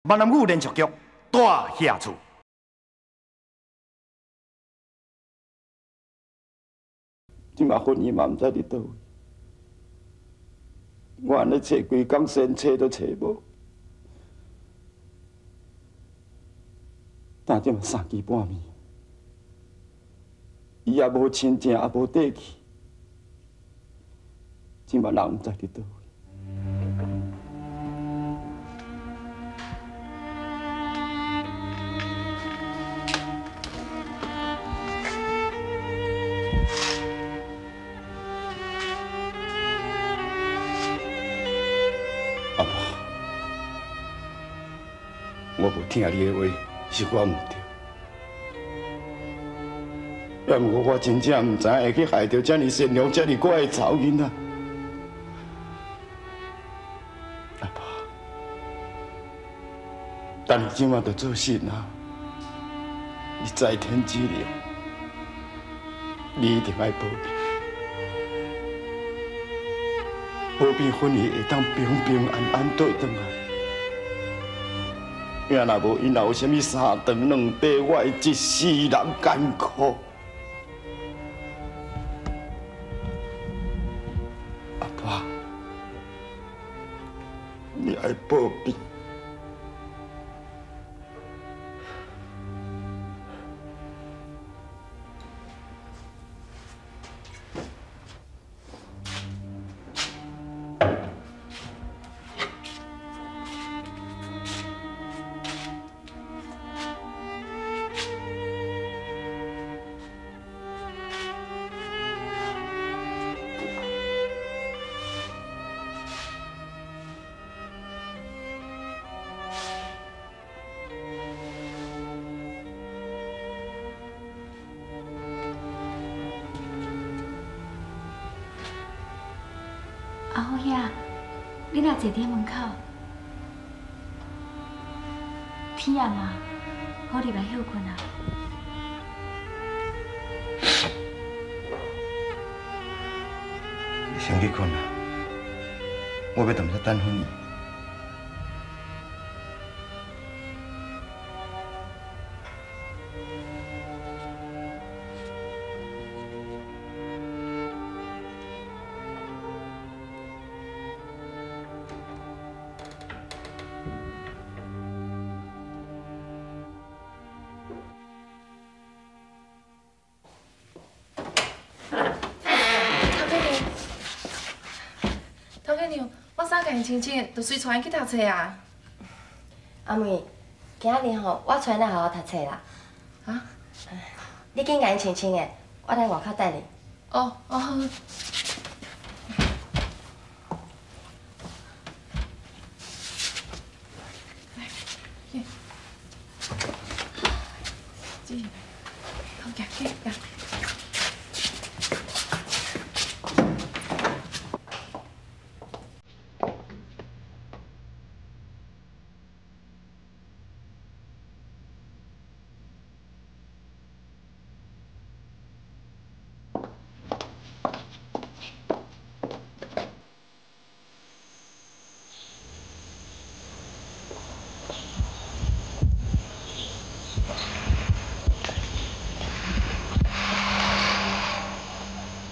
闽南语连续剧《大下厝》。即马婚姻嘛毋知伫倒位，我安尼找规工先找都找无，但即嘛3更半暝，伊也无亲情，也无底气，即马人毋知伫倒位。 阿爸，我无听你的话，是我唔对。要毋过我真正唔知会去害到遮尔善良、遮尔乖的查某囡仔。阿爸，但你今晚就做神啊！你在天之灵，你一定爱保庇。 保庇婚姻会当平平安安倒转来，若若无因若有啥物3长2短，我会一世人艰苦。阿爸，你爱保庇。 阿好兄，你若坐伫门口，天暗啊，好入来休困啊。你先去困啦，我要踮遮等婚姻。 青青，就随带伊去读册啊。阿妹，今仔日吼，我带咱好好读册啦。啊？你紧甲因穿穿的，我来外口等你。哦哦。好。来，去。这，好，行。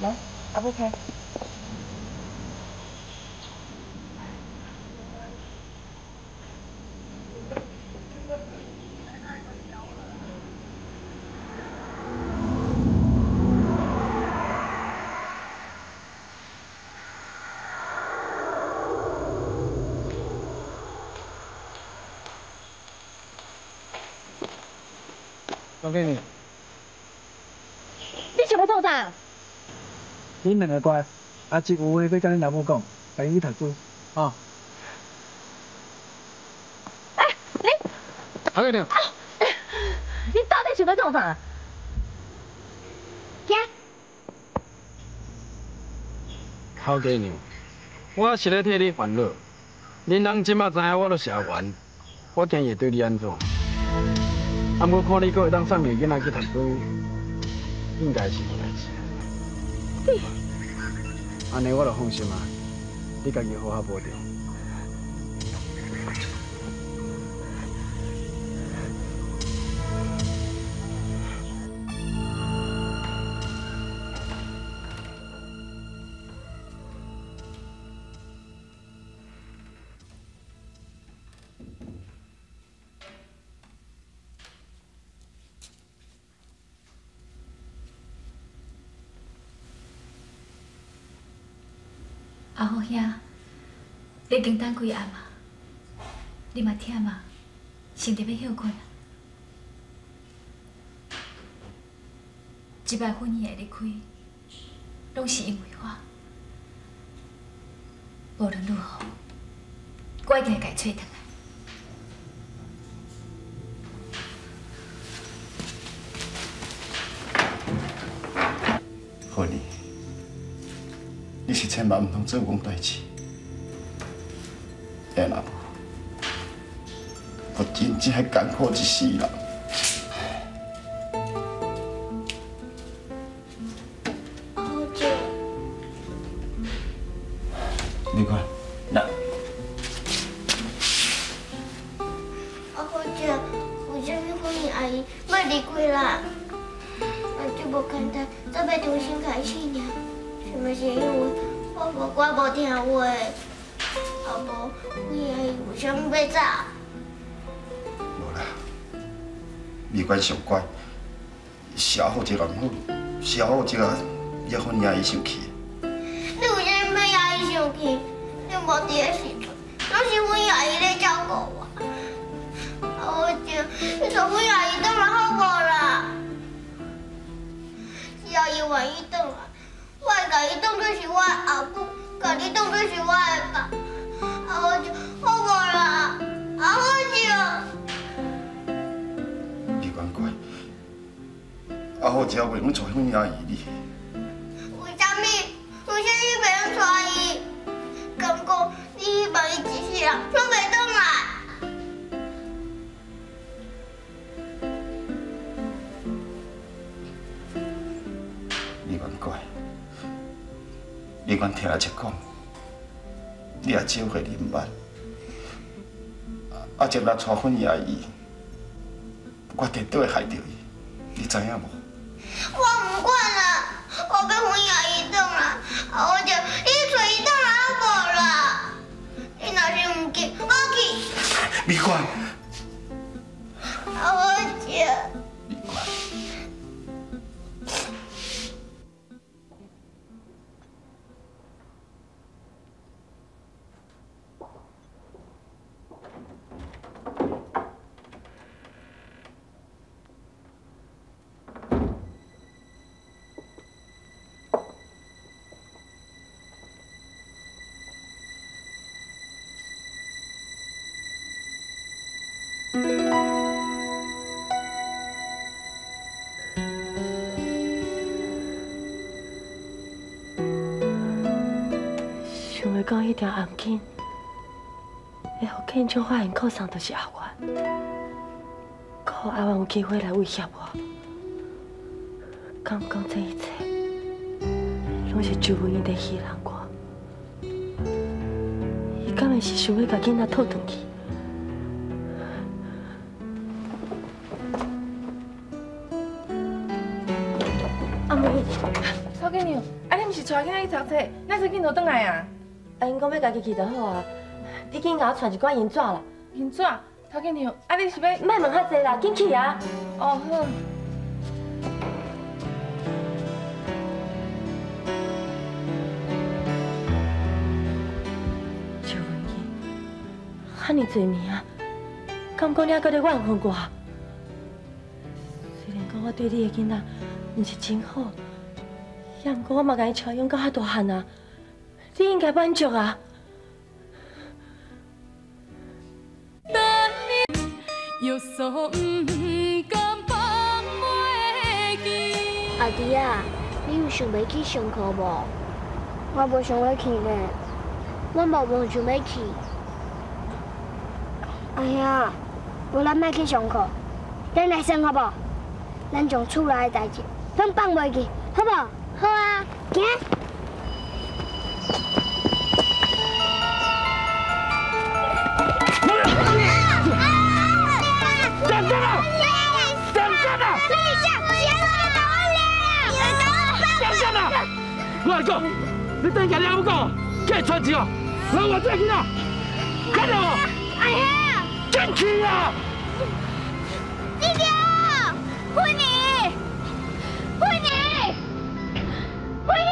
来，阿母开。交给你。你想要做啥？ 恁两个乖，阿叔有话要甲恁老母讲，带伊去读书，哦。哎，你，阿妹娘，你到底想要做啥？行。好家娘，我是咧替你烦恼。恁人即马知影我著社员，我惊伊会对你安怎？啊，我看你阁会当送伊囡仔去读书，应该是无代志。安尼我就放心啊，你家己好好保重。阿好兄，你经等几暗啊？你嘛忝啊，先得要休困啊。这摆婚宴会离开，拢是因为我。无论如何，我一定会甲伊找回来。好哩，你是千万唔通做戆代志，要若无，我真正会艰苦一世人。好姐，你看，那好姐，为什么婚姻阿姨要离开啦？就无简单，再要重新开始呢？是毋是因为我无听话？啊无，婚姻阿姨为什么要走？无啦，美观上乖，是阿好这个唔好，是阿好这个也婚姻阿姨生气。你为什么要阿姨生气？你无伫个时阵，拢是婚姻阿姨咧照顾我。好姐，你从婚姻阿姨倒来好无啦？是阿姨愿意倒来，我会甲伊当作是我的后母，甲你当作是我的爸。好姐，好无啦？好姐。美观乖，阿好只袂用娶婚姻阿姨你。为什么袂用娶伊？敢讲你希望伊一世人拢袂倒来？美观乖，美观听阿姐讲，你也少会忍慢。阿姐若娶婚姻阿姨，我绝对会害着伊，你知影无？我唔管啦，我要婚姻阿姨倒来，好姐，你找伊倒来好无啦？你若是唔去，我去。美观，好姐。美观。想要讲迄条案件，会互警长发现靠上就是阿元，靠阿元有机会来威胁我。敢讲这一切，拢是周文英在欺人我。伊敢会是想要甲囡仔讨回去？阿妹，曹经理，啊，你毋是带囡仔去读册，哪最近就转来啊？啊，因讲要家己去就好啊。你紧甲我传一罐银纸啦。银纸，曹经理，啊，你是要？莫问遐济啦，紧去啊！哦好。周文英，遐尼侪年啊，敢讲你还搁咧怨恨我？虽然讲我对你的囡仔毋是真好，也毋过我嘛甲伊照养到遐大汉啊，你应该满足啊。阿弟啊，你有想要去上课无？我无想要去呢，我无想要去。阿兄，无咱莫去上课，咱来耍好无？咱将厝内的代志拢放袂记，好无？好啊，行。我来讲，你等下你阿母讲，叫伊传钱哦，然后我再去啊，看到无？阿兄，进去啊！弟弟，婚礼，婚礼，婚礼。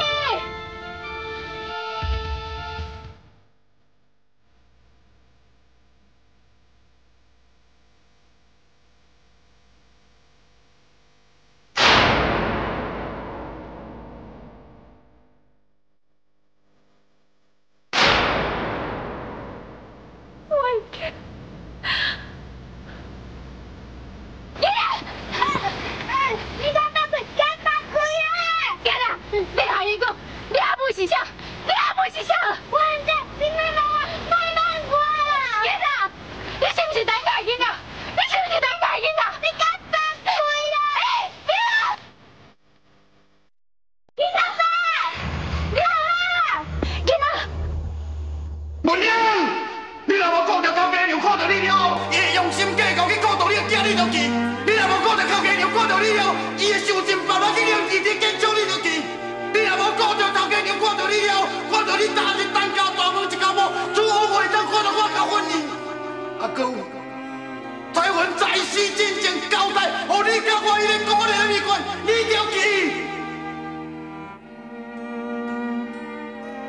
啊，搁有台湾在世真正交代，互你甲我迄个孤立的秘关，你着记。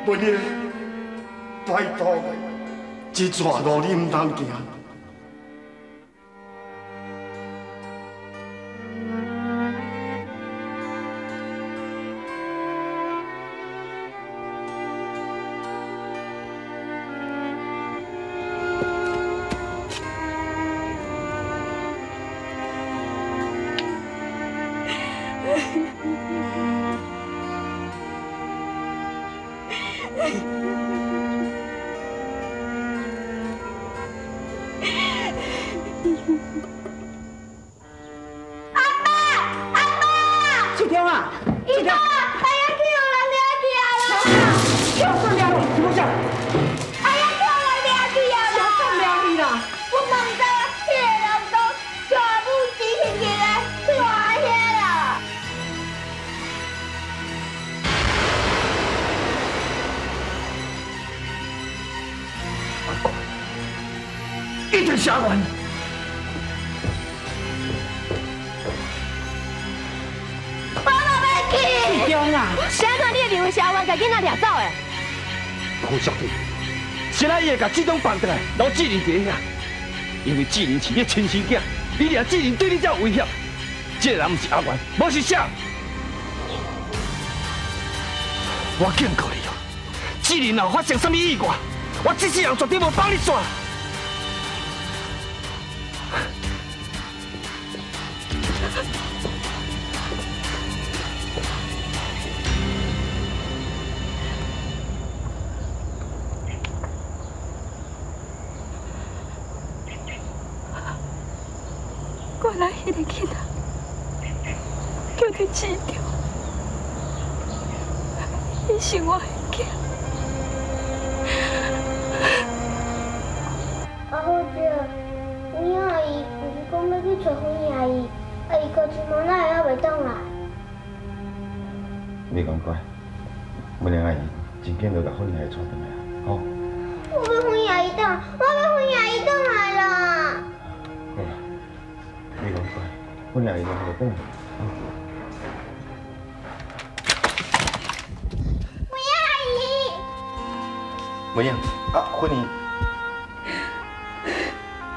文英，拜托，这段路你唔通行。 一定下完。我冇要去。志忠啊，谁看你认为小王把囡仔掠走的？胡小弟，谁来伊会甲志忠放倒来，留志玲伫遐？因为志玲是你亲生囝，你掠志玲对你才有威胁。这个人不是阿元，无是啥。我警告你哦，志玲若发生什么意外，我这世人绝对无帮你算。 原来迄个囡仔叫做志忠，伊是我的囝。阿好姐，文英阿姨不是讲要去找婚姻阿姨，阿姨到一晚哪会还袂倒来？别讲乖，文英阿姨真紧就甲婚姻阿姨带回来啊，好。我要婚姻阿姨倒来，我要婚姻阿姨倒来啦！ 好啦，你讲乖，婚姻阿姨就好等。文英阿姨，文英啊，婚姻，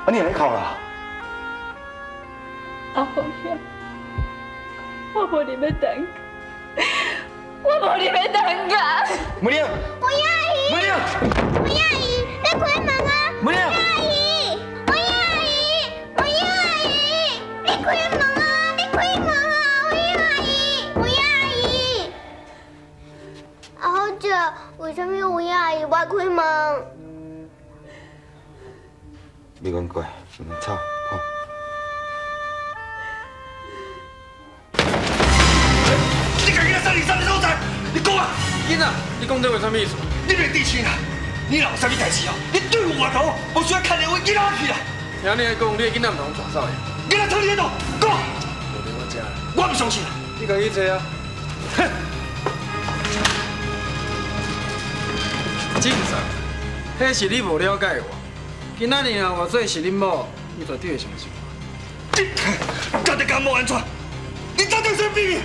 啊你来哭啦？阿凤兄，我无你要等，我无你要等噶。文英，文英阿姨，文英，文英阿姨，你开门啊！文英。 阿姨，文英阿姨，文英阿姨，你开门啊！你开门啊！文英阿姨，文英阿姨。阿好姐，为什么文英阿姨我开门？别讲乖，唔吵，好。你家囡仔生你啥物所在？你讲啊！囡仔，你讲这话什么意思？你袂知情啊！你若有啥物代志哦，你对我话头，无需要看连我囡仔去啦。听你来讲，你的囡仔唔通抓走的。囡仔藏你喺度，讲。无在我家。我唔相信啊！你家己坐啊。哼。正常，迄是你无了解我。今仔日若我做是恁某，你绝对会相信我。你到底敢无安怎？你到底有啥秘密？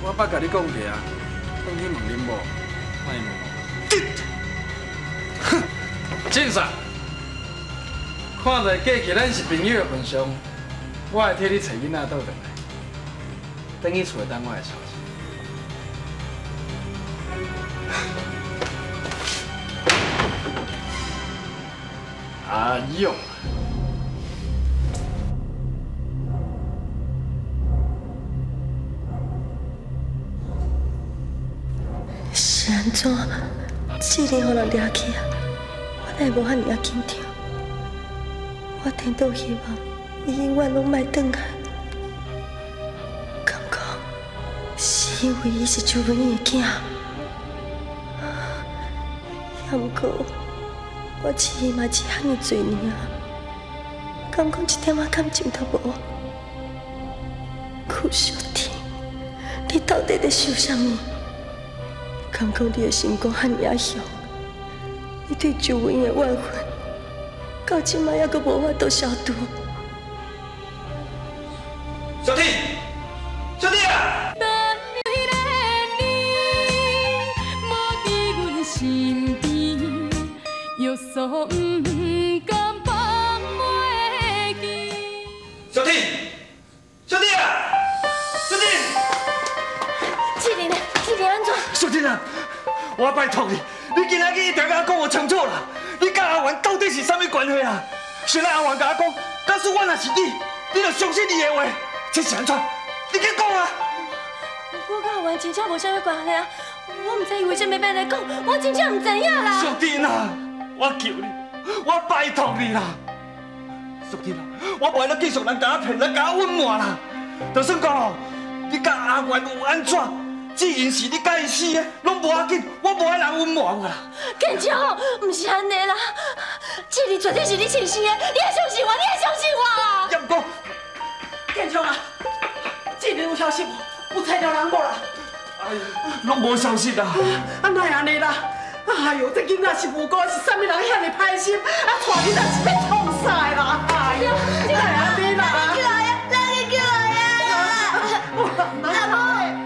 我捌甲你讲过啊，等去问恁某，莫问我。哼，正常。看在过去咱是朋友的份上，我会替你找囡仔倒转来，等去厝等我的消息。阿勇。 是安怎？志玲互人掠去啊！我哪会无遐尔啊紧张？我天都希望伊永远拢莫转来。感觉是因为伊是周文英的囝，也毋过我饲伊嘛是遐尔侪年啊，感觉一点仔感情都无。苦小天，你到底在想啥物？ 感觉你的心肝遐尔凶，你对周文英的怨恨到即摆还阁无法度消毒。小弟，小弟啊！小弟，小弟啊！小弟，志玲呢？志玲安怎？小弟啊，我拜托你，你今仔日一定要讲我清楚啦！你甲阿元到底是啥物关系啊？虽然阿元甲我讲，假使我若是你，你就相信你的话，这是安怎？你去讲啊！我甲阿元真正无啥物关系啊！我唔知伊为什么要来讲，我真正唔知影啦。小弟啊，我求你，我拜托你啦！小弟啊，我袂了继续人甲我骗，人甲我隐瞒啦。就算讲哦，你甲阿元有安怎，只因是你甲伊死的，拢无要紧，我无爱人隐瞒我啦。建超，唔是安尼啦，志玲绝对是你亲生的，你要相信我，你要相信我啊！也毋过，建超啊，志玲有消息无？有找到人无啦？哎呀，拢无消息啦。啊，哪会安尼啦？哎呦，这囡仔是无辜，是啥物人遐尼歹心？啊，带囡仔是要创啥啦？哎呦，哪会安尼啦？叫我呀，哪个叫我呀？阿婆，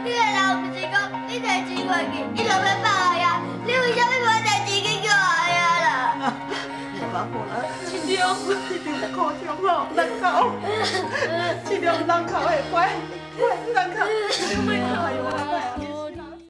你个人不是讲你带钱过去，你就要放我呀？你为什么无带钱去叫我呀啦？好啦，志玲，一定要靠中哦，人口，志玲人口。